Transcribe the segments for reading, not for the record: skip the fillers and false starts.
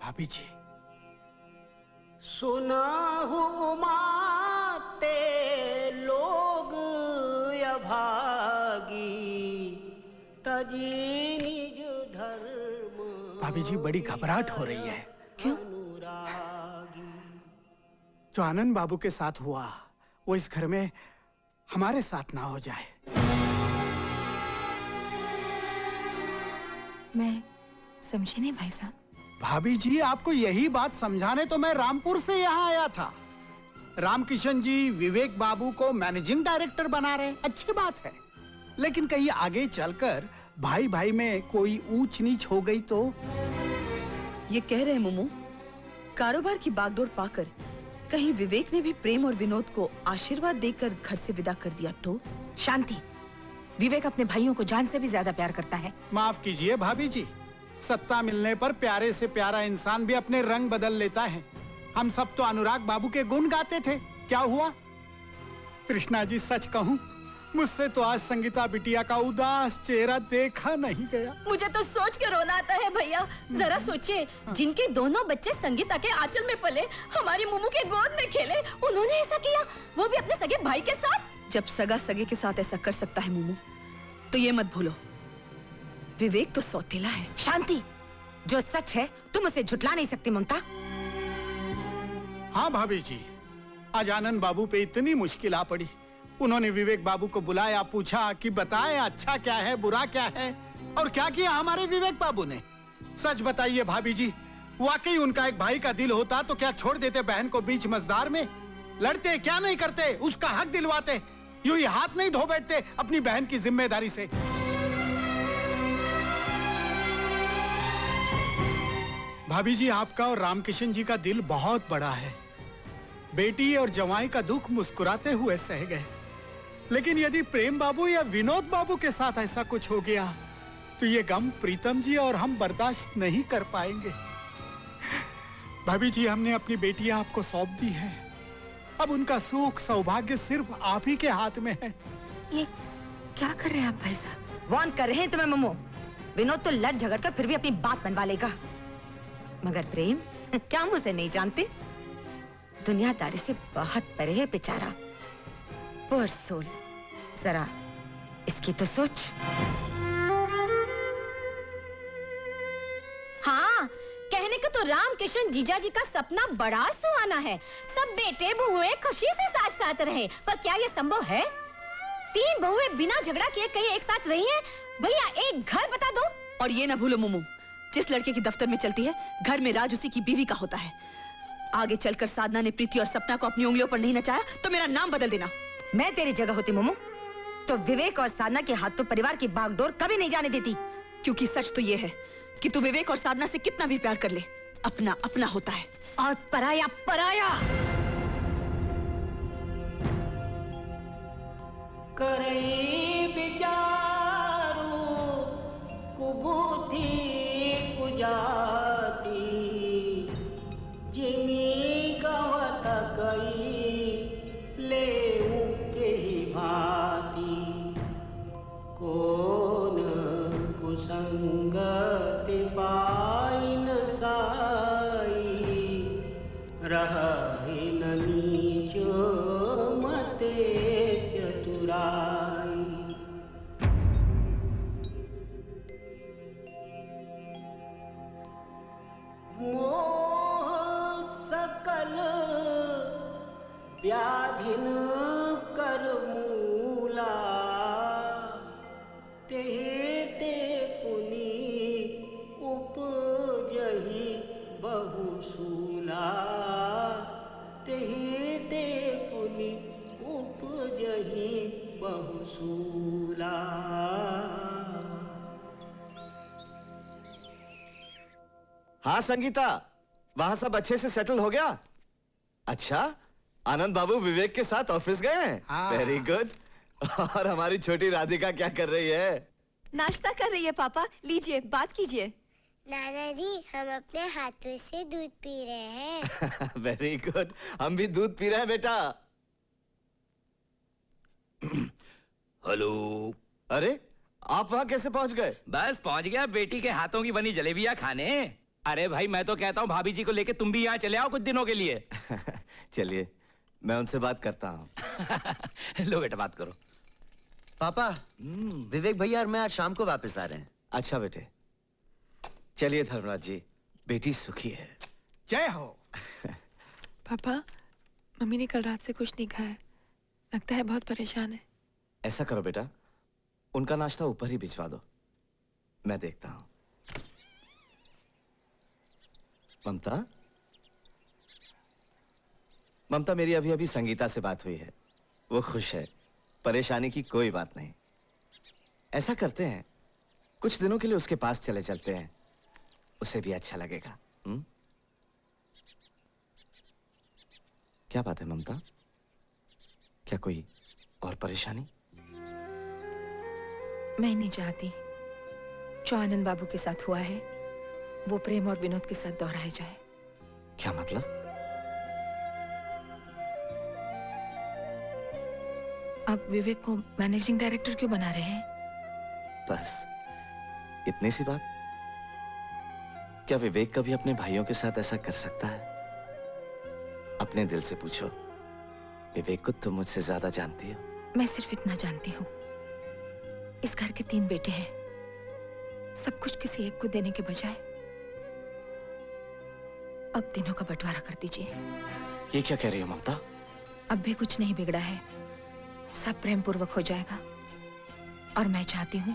भाभी जी। सुना हूँ माते लोग अभागी, तजी निज धर्म। भाभी जी बड़ी घबराहट हो रही है। क्यों? जो आनंद बाबू के साथ हुआ वो इस घर में हमारे साथ ना हो जाए। मैं समझी नहीं भाई साहब। भाभी जी आपको यही बात समझाने तो मैं रामपुर से यहाँ आया था। रामकिशन जी विवेक बाबू को मैनेजिंग डायरेक्टर बना रहे, अच्छी बात है, लेकिन कहीं आगे चलकर भाई भाई में कोई ऊंच नीच हो गई तो? ये कह रहे हैं मोमो, कारोबार की बागडोर पाकर कहीं विवेक ने भी प्रेम और विनोद को आशीर्वाद देकर घर से विदा कर दिया तो? शांति, विवेक अपने भाइयों को जान से भी ज्यादा प्यार करता है। माफ कीजिए भाभी जी, सत्ता मिलने पर प्यारे से प्यारा इंसान भी अपने रंग बदल लेता है। हम सब तो अनुराग बाबू के गुण गाते थे, क्या हुआ? कृष्णा जी सच कहूं, मुझसे तो आज संगीता बिटिया का उदास चेहरा देखा नहीं गया। मुझे तो सोच के रोना आता है भैया। जरा सोचिए, जिनके दोनों बच्चे संगीता के आंचल में पले, हमारी मुमू के गोद में खेले, उन्होंने ऐसा किया, वो भी अपने सगे भाई के साथ। जब सगा सगे के साथ ऐसा कर सकता है मोमो, तो ये मत भूलो विवेक तो सौतेला है। शांति, जो सच है तुम उसे झुठला नहीं सकती ममता। हाँ भाभी जी, आज आनंद बाबू पे इतनी मुश्किल आ पड़ी। उन्होंने विवेक बाबू को बुलाया, पूछा कि बताएं अच्छा क्या है बुरा क्या है, और क्या किया हमारे विवेक बाबू ने? सच बताइए भाभी जी, वाकई उनका एक भाई का दिल होता तो क्या छोड़ देते बहन को बीच मझधार में? लड़ते क्या नहीं करते, उसका हक दिलवाते, यूं ही हाथ नहीं धो बैठते अपनी बहन की जिम्मेदारी से। भाभी जी आपका और रामकिशन जी का दिल बहुत बड़ा है। बेटी और जवाई का दुख मुस्कुराते हुए सह गए, लेकिन यदि प्रेम बाबू या विनोद बाबू के साथ ऐसा कुछ हो गया तो ये गम प्रीतम जी और हम बर्दाश्त नहीं कर पाएंगे। भाभी जी हमने अपनी बेटियां आपको सौंप दी है, अब उनका सुख सौभाग्य सिर्फ आप ही के हाथ में है। ये क्या कर रहे हैं आप भाई साहब? वार्न कर रहे हैं तुम्हें मम्मू। विनोद तो लड़ झगड़ कर फिर भी अपनी बात मनवा लेगा, मगर प्रेम क्या हम उसे नहीं जानते? दुनियादारी से बहुत परे है बेचारा। पुअर सोल, जरा इसकी तो सोच। हाँ, कहने को तो रामकिशन जीजा जी का सपना बड़ा सुहाना है, सब बेटे बहुएं खुशी से साथ साथ रहे, पर क्या ये संभव है? 3 बहुएं बिना झगड़ा किए कहीं एक साथ रही हैं? भैया एक घर बता दो। और ये ना भूलो मोमो, जिस लड़के की दफ्तर में चलती है, घर में राज उसी की बीवी का होता है। आगे चलकर साधना ने प्रीति और सपना को अपनी उंगलियों पर नहीं नचाया तो मेरा नाम बदल देना। मैं तेरी जगह होती मोमो तो विवेक और साधना के हाथ तो परिवार की बागडोर कभी नहीं जाने देती। क्योंकि सच तो ये है कि तू विवेक और साधना से कितना भी प्यार कर ले, अपना अपना होता है और पराया पराया। करे विचारू कुबुद्धि कुजाती, जिमी गवत गई ले के ही भाती, कौन कुसंगति पाई न साई, रही न नीच मते चतुराई। मोह सकल व्याधिन कर मूला, ते ते पुनि उपजहि बहुसूला, ते ते पुनि उपजहि बहुसूला। हाँ संगीता, वहां सब अच्छे से सेटल हो गया? अच्छा, आनंद बाबू विवेक के साथ ऑफिस गए हैं? हाँ। Very good. और हमारी छोटी राधिका क्या कर रही है? नाश्ता कर रही है पापा, लीजिए बात कीजिए। नाना जी, हम अपने हाथों से दूध पी रहे हैं। वेरी गुड, हम भी दूध पी रहे हैं बेटा। हेलो। अरे आप वहां कैसे पहुंच गए? बस पहुंच गया बेटी के हाथों की बनी जलेबियां खाने। अरे भाई मैं तो कहता हूँ भाभी जी को लेके तुम भी यहाँ चले आओ कुछ दिनों के लिए। चलिए मैं उनसे बात करता हूँ। लो बेटा बात करो। पापा, विवेक भैया और मैं आज शाम को वापस आ रहे हैं। अच्छा बेटे, चलिए धर्मराज जी, बेटी सुखी है। जय हो। पापा, मम्मी ने कल रात से कुछ नहीं खाया, लगता है बहुत परेशान है। ऐसा करो बेटा, उनका नाश्ता ऊपर ही भिजवा दो, मैं देखता हूं। ममता, ममता मेरी अभी अभी संगीता से बात हुई है, वो खुश है, परेशानी की कोई बात नहीं। ऐसा करते हैं, कुछ दिनों के लिए उसके पास चले चलते हैं, उसे भी अच्छा लगेगा। क्या बात है ममता, क्या कोई और परेशानी? मैं नहीं चाहती जो आनंद बाबू के साथ हुआ है वो प्रेम और विनोद के साथ दोहराया जाए। क्या मतलब? आप विवेक को मैनेजिंग डायरेक्टर क्यों बना रहे हैं? बस इतनी सी बात। क्या विवेक कभी अपने भाइयों के साथ ऐसा कर सकता है? अपने दिल से पूछो, विवेक को तुम मुझसे ज्यादा जानती हो। मैं सिर्फ इतना जानती हूँ, इस घर के 3 बेटे हैं, सब कुछ किसी एक को देने के बजाय अब तीनों का बंटवारा कर दीजिए। ये क्या कह रही हो ममता? अब भी कुछ नहीं बिगड़ा है, सब प्रेम पूर्वक हो जाएगा। और मैं चाहती हूँ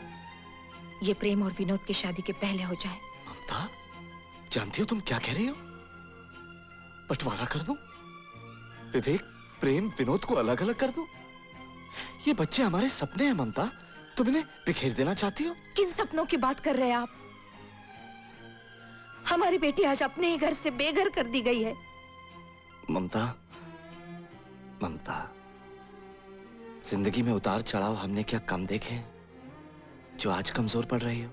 ये प्रेम और विनोद की शादी के पहले हो जाए। ममता, जानती हो तुम क्या कह रही हो? बंटवारा कर दूं? विवेक, प्रेम, विनोद को अलग अलग कर दूं? ये बच्चे हमारे सपने हैं ममता, तुम इन्हें बिखेर देना चाहती हो? किन सपनों की बात कर रहे हैं आप? हमारी बेटी आज अपने ही घर से बेघर कर दी गई है। ममता, ममता, जिंदगी में उतार चढ़ाव हमने क्या कम देखे हैं जो आज कमजोर पड़ रही हो?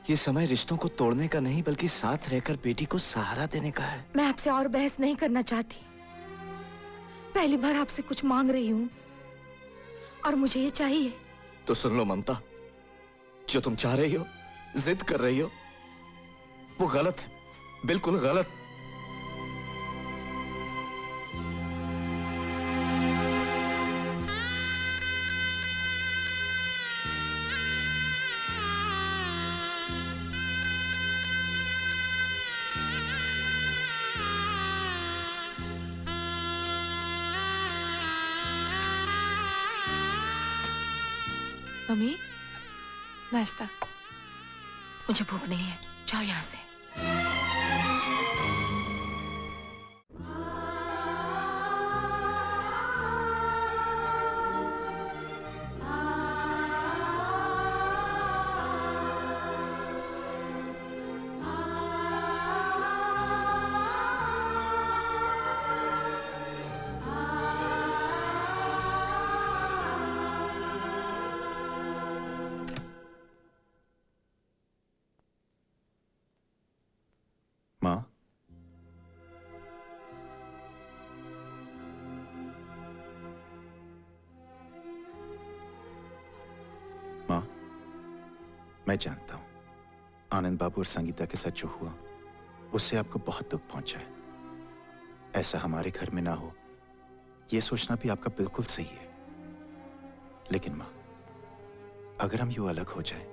ये समय रिश्तों को तोड़ने का नहीं बल्कि साथ रहकर बेटी को सहारा देने का है। मैं आपसे और बहस नहीं करना चाहती, पहली बार आपसे कुछ मांग रही हूँ और मुझे ये चाहिए। तो सुन लो ममता, जो तुम चाह रही हो, जिद कर रही हो, वो गलत है, बिल्कुल गलत। मम्मी, नाश्ता। मुझे भूख नहीं है, जाओ यहाँ से। माँ, माँ, मैं जानता हूं आनंद बाबू और संगीता के साथ जो हुआ उससे आपको बहुत दुख पहुंचा है। ऐसा हमारे घर में ना हो ये सोचना भी आपका बिल्कुल सही है। लेकिन माँ, अगर हम यूं अलग हो जाएं,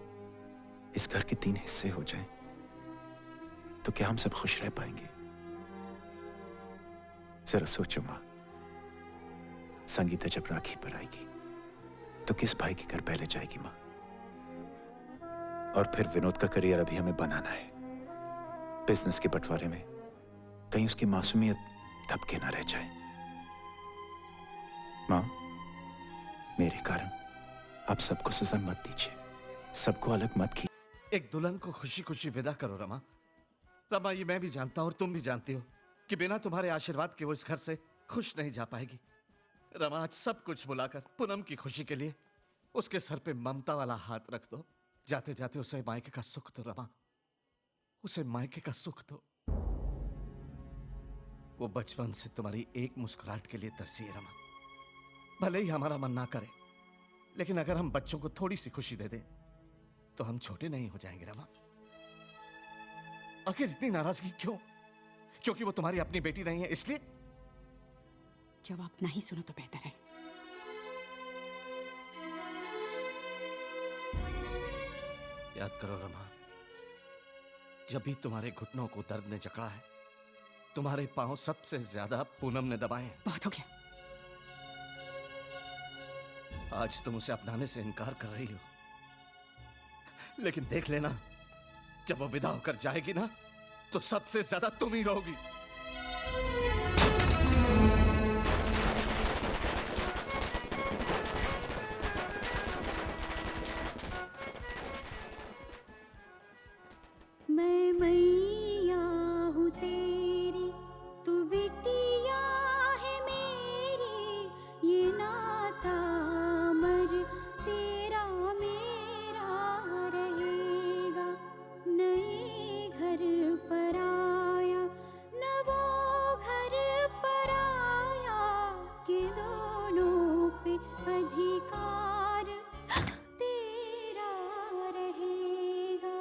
इस घर के 3 हिस्से हो जाएं, तो क्या हम सब खुश रह पाएंगे? जरा सोचो मां, संगीता जब राखी पर आएगी तो किस भाई के घर पहले जाएगी मां? और फिर विनोद का करियर अभी हमें बनाना है। बिजनेस के बंटवारे में कहीं उसकी मासूमियत दबके ना रह जाए। मां, मेरे कारण आप सबको सजा मत दीजिए, सबको अलग मत कीजिए। एक दुल्हन को खुशी खुशी विदा करो रमा। रमा, ये मैं भी जानता हूं और तुम भी जानती हो कि बिना तुम्हारे आशीर्वाद के वो इस घर से खुश नहीं जा पाएगी। रमा, आज सब कुछ बुलाकर पूनम की खुशी के लिए उसके सर पे ममता वाला हाथ रख दो। जाते जाते उसे मायके का सुख दो रमा, उसे मायके का सुख दो। वो बचपन से तुम्हारी एक मुस्कुराहट के लिए तरसी है रमा। भले ही हमारा मन ना करे, लेकिन अगर हम बच्चों को थोड़ी सी खुशी दे दें तो हम छोटे नहीं हो जाएंगे रमा। आखिर इतनी नाराजगी क्यों? क्योंकि वो तुम्हारी अपनी बेटी नहीं है इसलिए? जवाब नहीं सुनो तो बेहतर है। याद करो रमा, जब भी तुम्हारे घुटनों को दर्द ने जकड़ा है, तुम्हारे पांव सबसे ज्यादा पूनम ने दबाए हैं। बहुत हो गया। आज तुम उसे अपनाने से इनकार कर रही हो, लेकिन देख लेना, जब वो विदा होकर जाएगी ना, तो सबसे ज्यादा तुम ही रहोगी। मैं मैया हूँ तेरी, तू बिटिया है मेरी, ये नाता अमर तेरा मेरा रहेगा। नए घर पर आया, न वो घर पर आया, कि दोनों पे अधिकार तेरा रहेगा।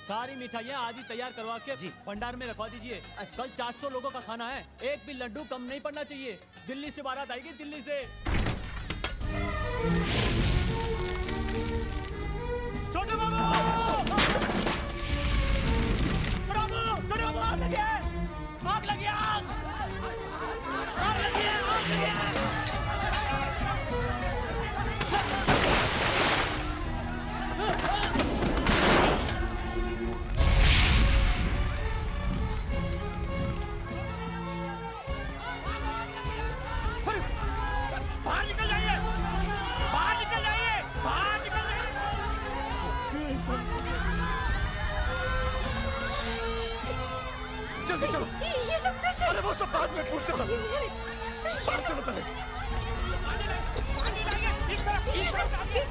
सारी मिठाइयाँ आज ही तैयार करवा के भंडार में रखवा दीजिए। कल 400 लोगों का खाना है, एक भी लड्डू कम नहीं पड़ना चाहिए। दिल्ली से बारात आएगी, दिल्ली से। छोटे बाबू! छोटे बाबू, आग लगी है! आग लगी है! आग लगी है! आग लगी है! बाहर निकल जाइए! बाहर निकल जाइए! बाहर निकल जाइए! जल्दी चलो! ये सब कैसे? अरे वो सब बाद में पूछते हैं। बाहर चलो पहले। पानी लाइए! इस तरफ! इस तरफ आइए!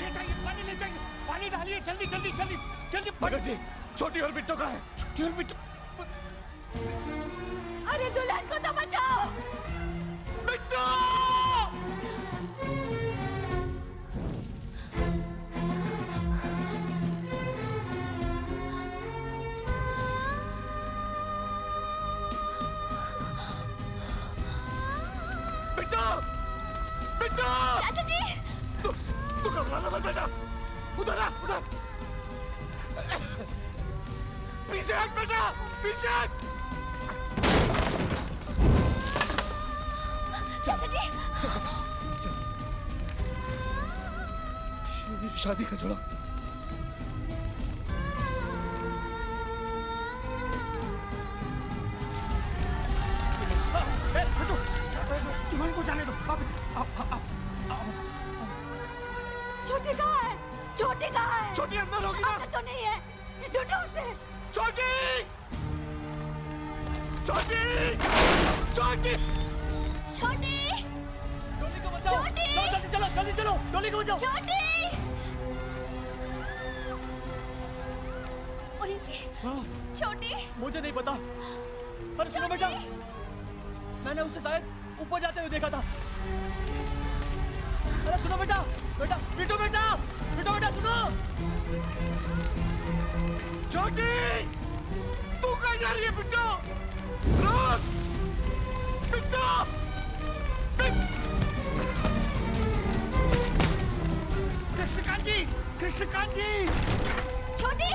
ले जाइए, पानी ले जाइए! पानी डालिए! जल्दी जल्दी जल्दी जल्दी! भगत जी, छोटी और बिट्टू का है। छोटी और बिट्टू। अरे दुल्हन को तो बचाओ! बिट्टू! बिट्टू! बिट्टू! चाचा जी! तू घबराना मत बेटा। उधर आ, उधर। पीछे हट बेटा, पीछे हट। चाचा जी! शादी का जोड़ा। तुम्हारे को जाने दो। छोटी कहाँ है? छोटी कहाँ है? छोटी अंदर होगी ना? अंदर तो नहीं है। ढूंढो उसे। छोटी! छोटी! छोटी! छोटी! डोली को बचाओ! छोटी! जल्दी चलो, जल्दी चलो! डोली को बचाओ! छोटी! ओरिन जी, छोटी! मुझे नहीं पता। अरे सुनो बेटा, मैंने उसे शायद ऊपर जाते हुए देखा था। अरे सुनो बेटा, बेटा, बिट्टू बेटा, बिट्टू बेटा सुनो। छोटी, तू कहाँ जा रही है बिट्टू? रुक, बिट्टू, कृष्णकांत जी, कृष्णकांत जी। छोटी!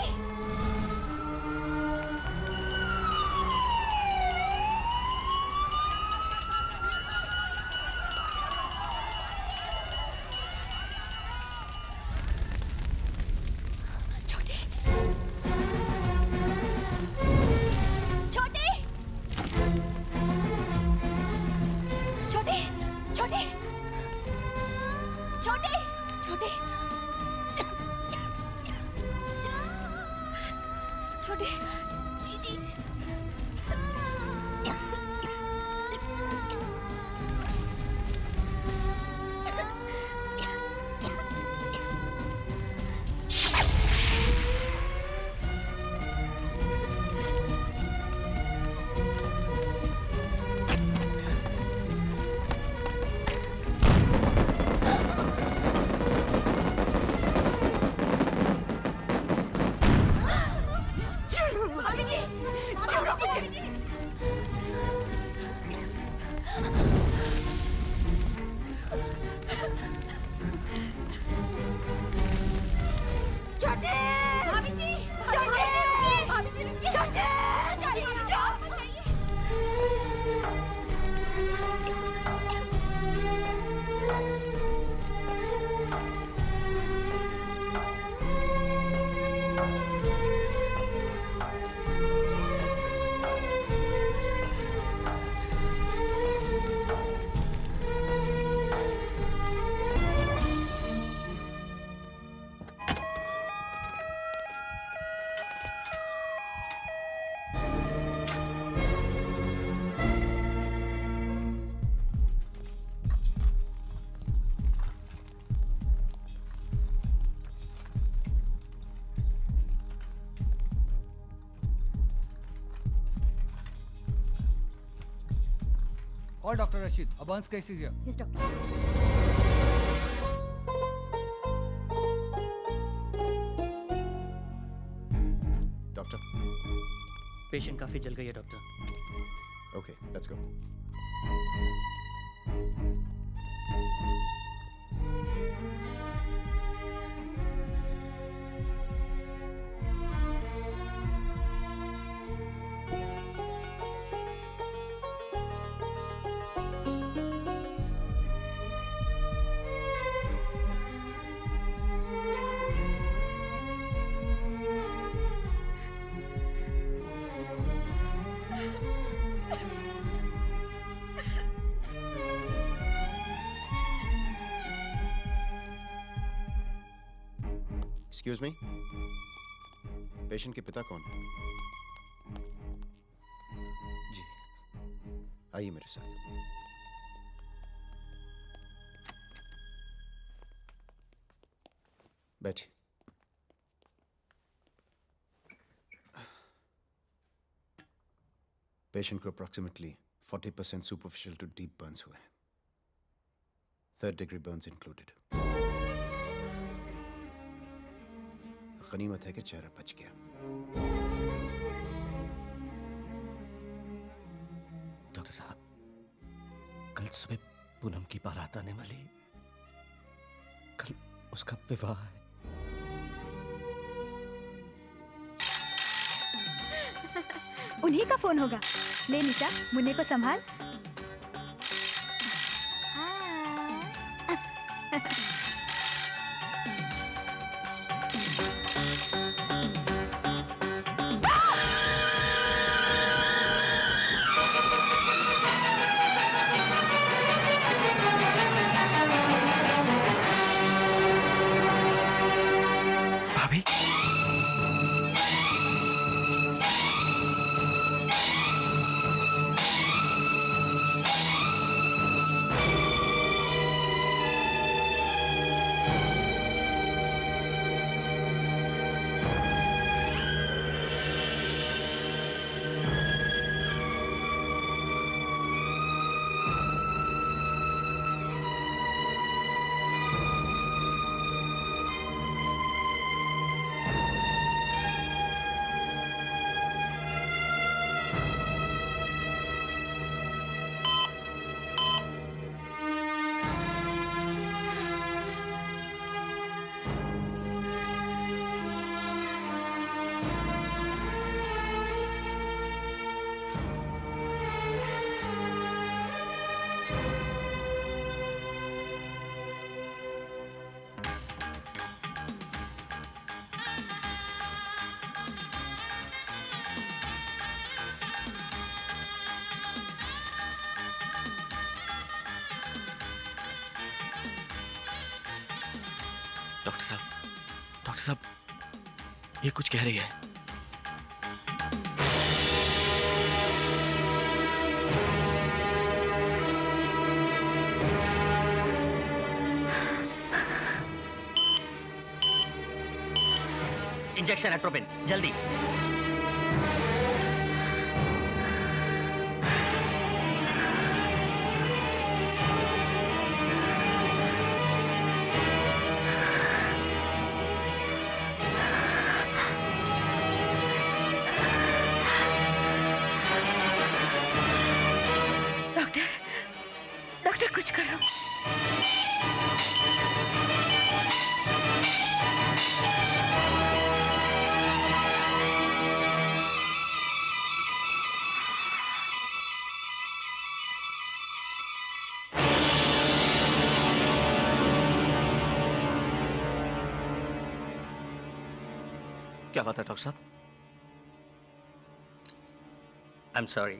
छोटे छोटे छोटे जीजी भाभी जी छोड़ो मुझे छोटे भाभी जी छोटे भाभी जी रुकिए छोटे Call Dr. Rashid. Aban's case is here. Yes, doctor. Doctor patient काफी जल गई है doctor. Okay let's go. Excuse me, patient के पिता कौन? जी आइए मेरे साथ। बैठिए। पेशेंट को approximately 40% superficial to deep burns हुए हैं, 3rd डिग्री बर्न्स इंक्लूडेड। गनीमत है कि चेहरा बच गया। डॉक्टर साहब, कल सुबह पूनम की बारात आने वाली, कल उसका विवाह है। उन्हीं का फोन होगा। ले निशा, मुन्ने को संभाल। डॉक्टर साहब ये कुछ कह रही है। इंजेक्शन एट्रोपिन जल्दी। डॉक्टर कुछ करो। क्या बात है डॉक्टर साहब? I am sorry.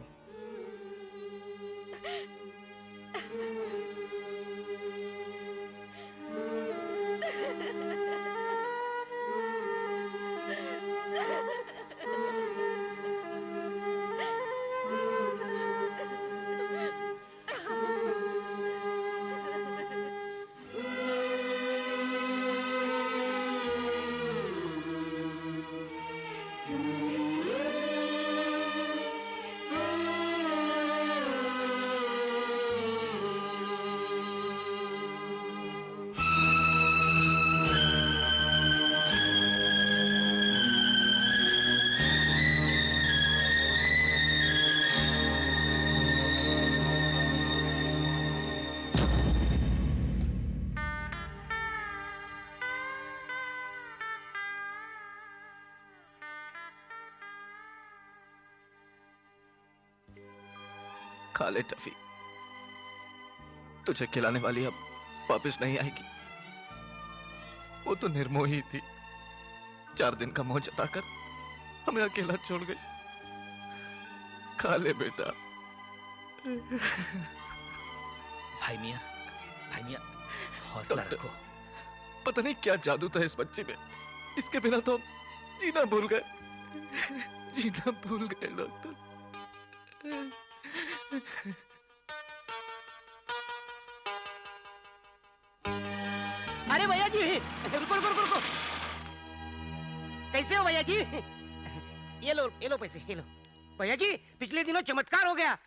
खा ले टफी, तुझे खिलाने वाली अब वापस नहीं आएगी। वो तो निर्मोही थी, 4 दिन का मोह जताकर हमें अकेला छोड़ गई। खा ले बेटा। भाई मियां हौसला रखो। पता नहीं क्या जादू था इस बच्चे में, इसके बिना तो हम जीना भूल गए। जीना भूल गए डॉक्टर। अरे भैया जी, रुको रुको रुको रुको। कैसे हो भैया जी? ये लो पैसे, ये लो। भैया जी, पिछले दिनों चमत्कार हो गया।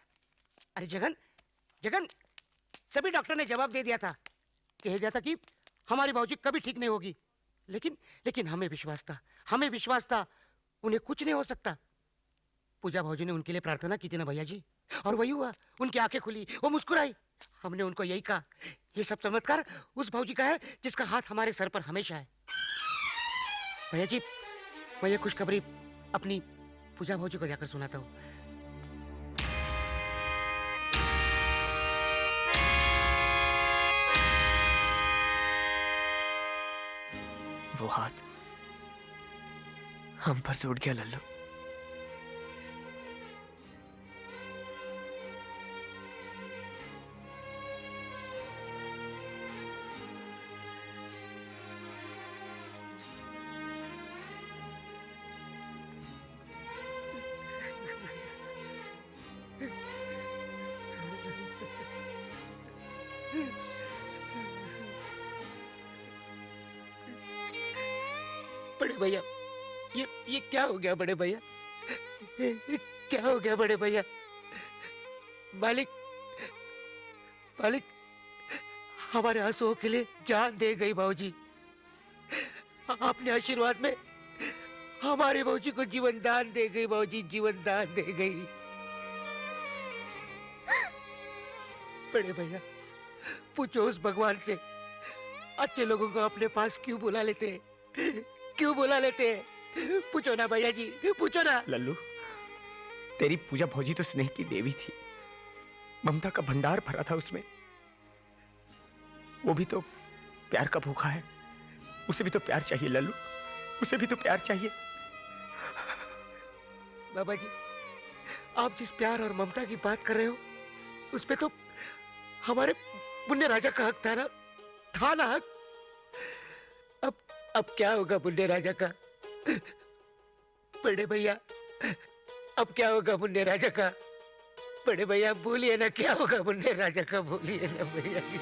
अरे जगन सभी डॉक्टर ने जवाब दे दिया था, कह दिया था कि हमारी भाऊजी कभी ठीक नहीं होगी। लेकिन हमें विश्वास था उन्हें कुछ नहीं हो सकता। पूजा भाऊजी ने उनके लिए प्रार्थना की थी ना भैया जी, और वही हुआ। उनकी आंखें खुली, वो मुस्कुराई। हमने उनको यही कहा, ये सब चमत्कार उस भाऊजी का है जिसका हाथ हमारे सर पर हमेशा है। भैया जी, मैं ये खुशखबरी अपनी पूजा भाऊजी को जाकर सुनाता हूँ। वो हाथ हम पर से उठ गया लल्लू। बड़े भैया, ये क्या हो गया बड़े भैया? क्या हो गया बड़े भैया? मालिक हमारे आंसुओं के लिए जान दे गई भाऊजी। अपने आशीर्वाद में हमारे भाऊजी को जीवन दान दे गई। भाऊजी जीवन दान दे गई। बड़े भैया, पूछो उस भगवान से, अच्छे लोगों को अपने पास क्यों बुला लेते हैं? क्यों बुला लेते हैं? पूछो ना भैया जी, पूछो ना। लल्लू, तेरी पूजा भौजी तो स्नेह की देवी थी, ममता का भंडार भरा था उसमें। वो भी तो प्यार का भूखा है, उसे भी तो प्यार चाहिए लल्लू, उसे भी तो प्यार चाहिए। बाबा जी, आप जिस प्यार और ममता की बात कर रहे हो, उस पे तो हमारे मुन्ने राजा का हक था ना? था ना हक? अब अब क्या होगा मुन्ने राजा का? बड़े भैया, अब क्या होगा मुन्ने राजा का? बड़े भैया बोलिए ना, क्या होगा मुन्ने राजा का? बोलिए ना भैया जी।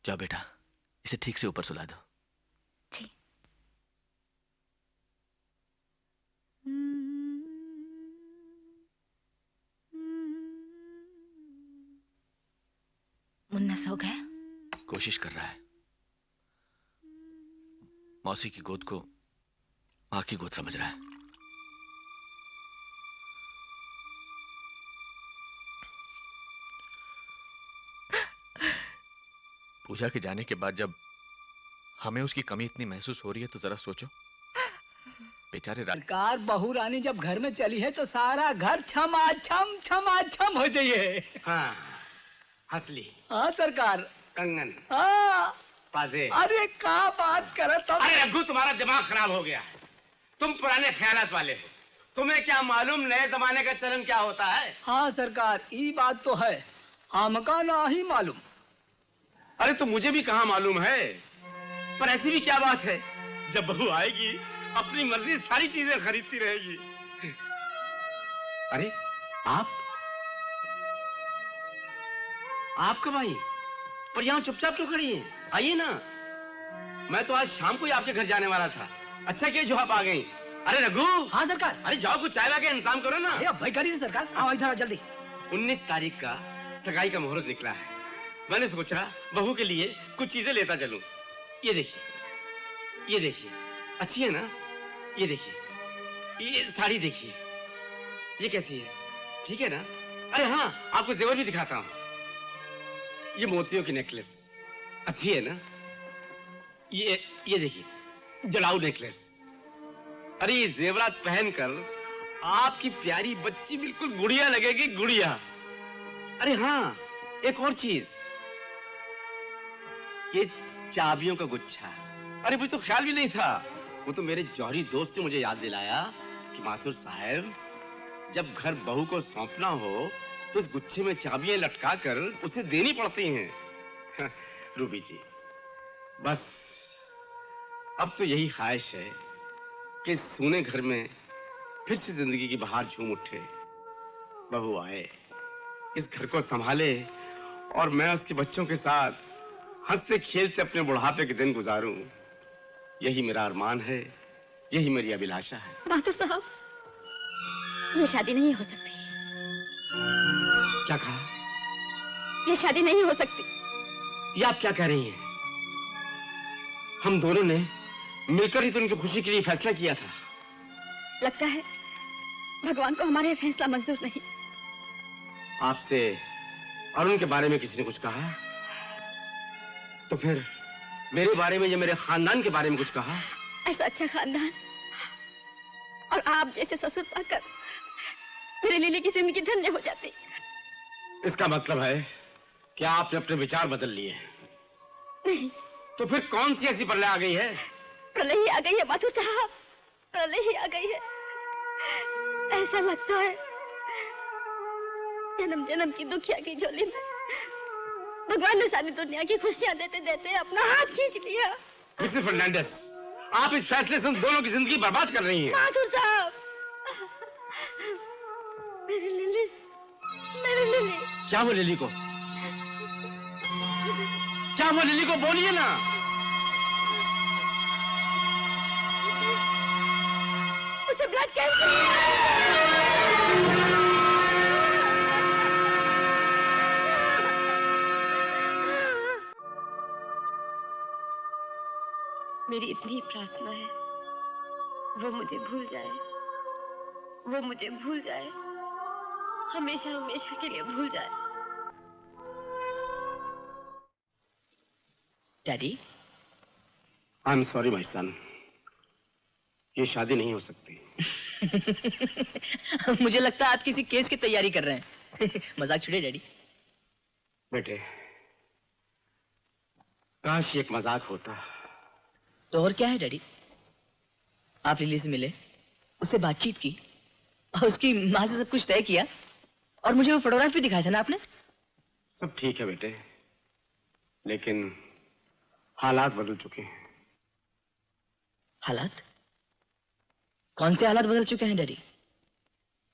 जाओ बेटा, इसे ठीक से ऊपर सुला दो। जी। मुन्ना सो गया? कोशिश कर रहा है। मौसी की गोद को मां की गोद समझ रहा है। पूजा के जाने के बाद जब हमें उसकी कमी इतनी महसूस हो रही है तो जरा सोचो, बेचारे सरकार बहू रानी जब घर में चली है तो सारा घर छम हो जाइए। हाँ, हंसली। हाँ सरकार। कंगन। हाँ। पाजे। अरे क्या बात कर तुम? अरे रघु, तुम्हारा दिमाग खराब हो गया है। तुम पुराने ख्यालात वाले हो। तुम्हें क्या मालूम नए जमाने का चलन क्या होता है? हाँ सरकार, ये बात तो है, हमका ना ही मालूम। अरे तो मुझे भी कहाँ मालूम है, पर ऐसी भी क्या बात है, जब बहू आएगी अपनी मर्जी सारी चीजें खरीदती रहेगी। अरे आप कब आई? पर यहाँ चुपचाप क्यों खड़ी हैं? आइए ना। मैं तो आज शाम को ही आपके घर जाने वाला था। अच्छा किया जो आप आ गई। अरे रघु। हाँ सरकार। अरे जाओ कुछ चाय का इंतजाम करो ना। अरे भाई करिए सरकार। हाँ इधर जल्दी। 19 तारीख का सगाई का मुहूर्त निकला है। मैंने सोचा बहू के लिए कुछ चीजें लेता चलूं। ये देखिए, ये देखिए, अच्छी है ना? ये देखिए, ये साड़ी देखिए, ये कैसी है? ठीक है ना? अरे हाँ, आपको जेवर भी दिखाता हूँ। ये मोतियों की नेकलेस अच्छी है ना? ये देखिए, जड़ाऊ नेकलेस। अरे ये जेवरात पहनकर आपकी प्यारी बच्ची बिल्कुल गुड़िया लगेगी, गुड़िया। अरे हाँ, एक और चीज, ये चाबियों का गुच्छा। अरे मुझे तो ख्याल भी नहीं था। वो तो मेरे जौहरी दोस्त ने मुझे याद दिलाया कि माथुर साहब, जब घर बहू को सौंपना हो तो उस गुच्छे में चाबियां लटका कर उसे देनी पड़ती हैं। रूबी जी, बस अब तो यही ख्वाहिश है कि इस सूने घर में फिर से जिंदगी की बहार झूम उठे। बहू आए, इस घर को संभाले और मैं उसके बच्चों के साथ हंसते खेलते अपने बुढ़ापे के दिन गुजारूं। यही मेरा अरमान है, यही मेरी अभिलाषा है। माथुर साहब, ये शादी नहीं हो सकती। क्या कहा? ये शादी नहीं हो सकती। ये आप क्या कह रही हैं? हम दोनों ने मिलकर ही तो उनकी खुशी के लिए फैसला किया था। लगता है भगवान को हमारा ये फैसला मंजूर नहीं। आपसे और उनके बारे में किसी ने कुछ कहा? तो फिर मेरे बारे में या मेरे खानदान के बारे में कुछ कहा? ऐसा अच्छा खानदान और आप जैसे ससुर पाकर मेरी लिली की जिंदगी धन्य हो जाती। इसका मतलब है कि आपने अपने विचार बदल लिए? नहीं। तो फिर कौन सी ऐसी प्रलय आ गई है? प्रलय ही आ गई है माथुर साहब, प्रलय ही आ गई है। ऐसा लगता है जन्म जन्म की दुखिया की झोली में भगवान ने सारी दुनिया की खुशियां देते देते अपना हाथ खींच लिया। मिस्टर फर्नांडिस, आप इस फैसले से उन दोनों की जिंदगी बर्बाद कर रही हैं। माथुर साहब, मेरी लिली, मेरी लिली। क्या वो लिली को? क्या वो लिली को? बोलिए ना। उसे ब्लड कैंसर। मेरी इतनी प्रार्थना है, वो मुझे भूल जाए, वो मुझे भूल जाए, हमेशा हमेशा के लिए भूल जाए। Daddy, I am sorry my son, ये शादी नहीं हो सकती। मुझे लगता है आप किसी केस की तैयारी कर रहे हैं। मजाक छोड़िए डैडी। बेटे, काश ये एक मजाक होता। तो और क्या है डैडी? आप लिली से मिले, उससे बातचीत की और उसकी माँ से सब कुछ तय किया और मुझे वो फोटोग्राफ भी दिखाया था ना आपने? सब ठीक है बेटे, लेकिन हालात बदल चुके हैं। हालात? कौन से हालात बदल चुके हैं डैडी?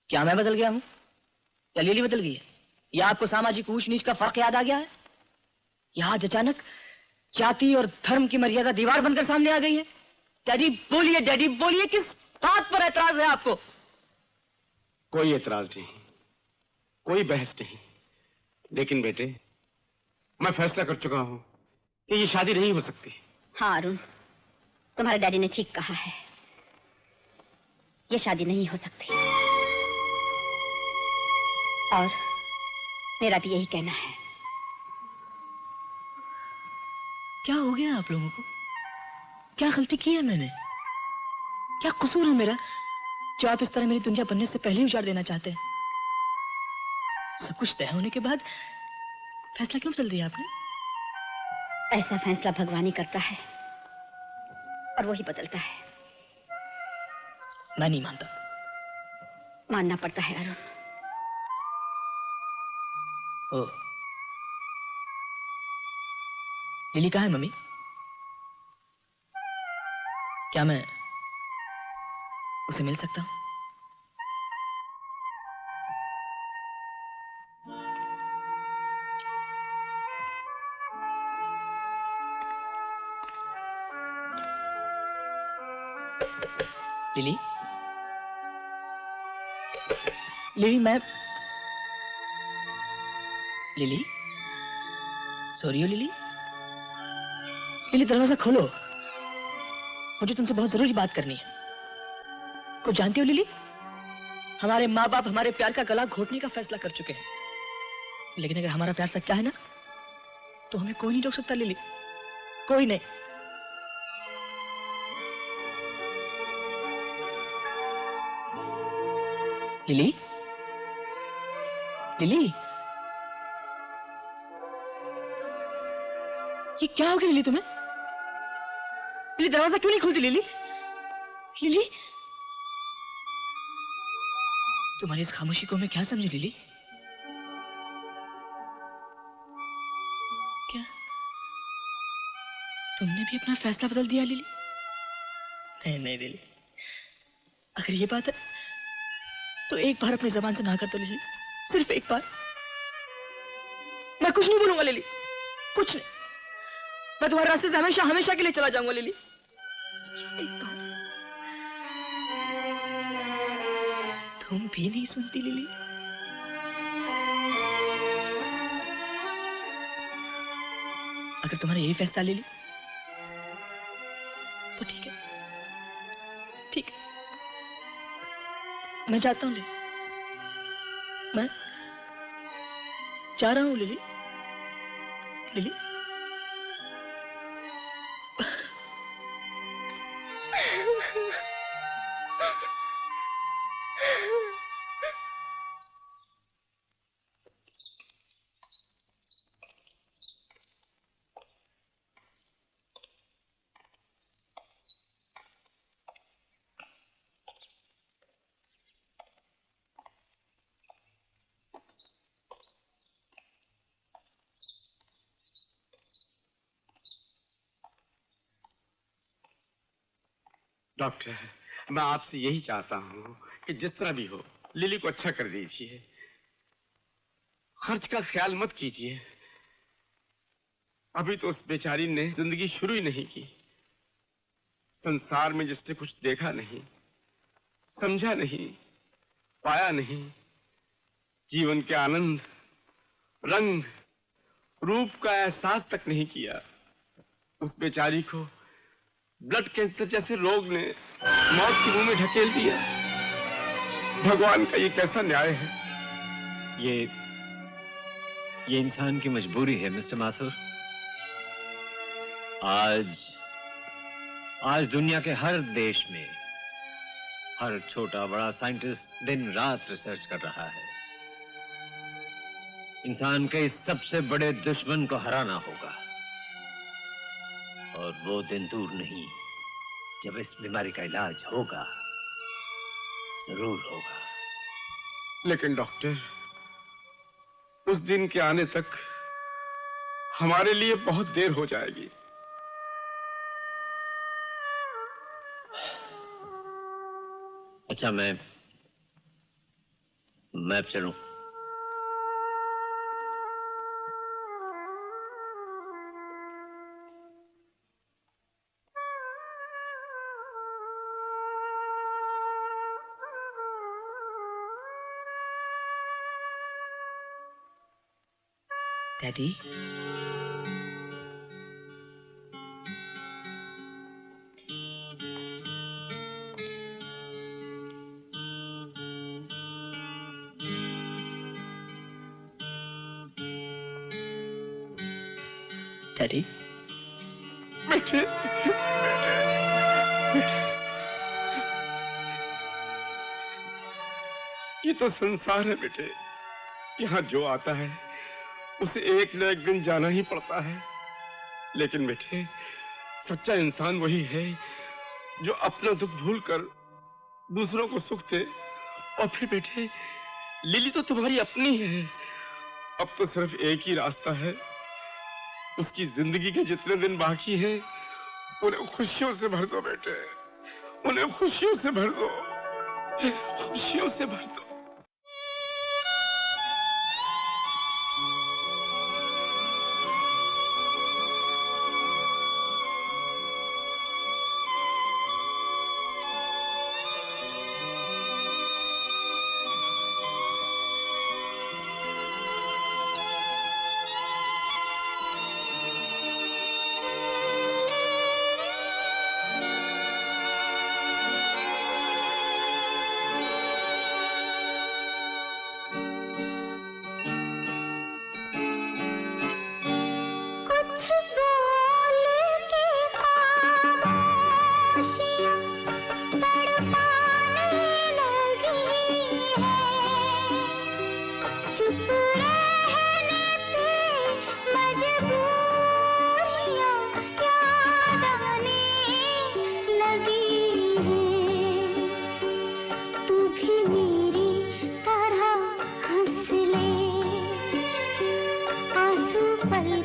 क्या मैं बदल गया हूँ या लिली बदल गई है? या आपको सामाजिक ऊंच नीच का फर्क याद आ गया है? या आज अचानक जाति और धर्म की मर्यादा दीवार बनकर सामने आ गई है? डैडी बोलिए, किस बात पर एतराज है आपको? कोई एतराज नहीं, कोई बहस नहीं, लेकिन बेटे मैं फैसला कर चुका हूं कि ये शादी नहीं हो सकती। हाँ अरुण, तुम्हारे डैडी ने ठीक कहा है, ये शादी नहीं हो सकती। और मेरा भी यही कहना है। क्या हो गया आप लोगों को? क्या गलती की है मैंने? क्या कसूर है मेरा जो आप इस तरह मेरी दुनिया बनने से पहले ही उजाड़ देना चाहते हैं? सब कुछ तय होने के बाद फैसला क्यों बदल दिया आपने? ऐसा फैसला भगवान ही करता है और वही बदलता है। मैं नहीं मानता। मानना पड़ता है अरुण। ओ, लिली कहाँ है मम्मी? क्या मैं उसे मिल सकता हूँ? लिली, लिली मैं लिली, सो रही हो लिली? लिली दरवाजा खोलो, मुझे तुमसे बहुत जरूरी बात करनी है। कुछ जानती हो लिली? हमारे माँ बाप हमारे प्यार का गला घोटने का फैसला कर चुके हैं, लेकिन अगर हमारा प्यार सच्चा है ना तो हमें कोई नहीं रोक सकता लिली, कोई नहीं। लिली, लिली, ये क्या हो गया लिली तुम्हें? लिली दरवाजा क्यों नहीं खोलती लिली? लिली, तुम्हारी इस खामोशी को मैं क्या समझी लिली? क्या तुमने भी अपना फैसला बदल दिया लिली? नहीं नहीं लिली, अगर ये बात है तो एक बार अपनी जबान से ना कर दो लिली, सिर्फ एक बार। मैं कुछ नहीं बोलूंगा लिली, कुछ नहीं। मैं तुम्हारे रास्ते से हमेशा हमेशा के लिए चला जाऊंगा लिली, सिर्फ एक बार। तुम भी नहीं सुनती लिली? अगर तुम्हारा यही फैसला लिली तो ठीक है, ठीक है, मैं जाता हूँ लिली, मैं जा रहा हूँ लिली, लिली। डॉक्टर, मैं आपसे यही चाहता हूं कि जिस तरह भी हो लिली को अच्छा कर दीजिए, खर्च का ख्याल मत कीजिए। अभी तो उस बेचारी ने जिंदगी शुरू ही नहीं की। संसार में जिसने कुछ देखा नहीं, समझा नहीं, पाया नहीं, जीवन के आनंद, रंग, रूप का एहसास तक नहीं किया, उस बेचारी को ब्लड कैंसर जैसे रोग ने मौत के मुंह में ढकेल दिया। भगवान का ये कैसा न्याय है? ये इंसान की मजबूरी है मिस्टर माथुर। आज दुनिया के हर देश में हर छोटा बड़ा साइंटिस्ट दिन रात रिसर्च कर रहा है। इंसान के इस सबसे बड़े दुश्मन को हराना होगा। और वो दिन दूर नहीं जब इस बीमारी का इलाज होगा, जरूर होगा। लेकिन डॉक्टर, उस दिन के आने तक हमारे लिए बहुत देर हो जाएगी। अच्छा, मैं अब चलूं? डैडी, डैडी, बेटे, ये तो संसार है बेटे। यहाँ जो आता है उसे एक न एक दिन जाना ही पड़ता है। लेकिन बेटे, सच्चा इंसान वही है जो अपना दुख भूलकर दूसरों को सुख दे। और फिर बेटे, लिली तो तुम्हारी अपनी है। अब तो सिर्फ एक ही रास्ता है। उसकी जिंदगी के जितने दिन बाकी हैं, उन्हें खुशियों से भर दो बेटे। उन्हें खुशियों से भर दो, खुशियों से भर दो। पल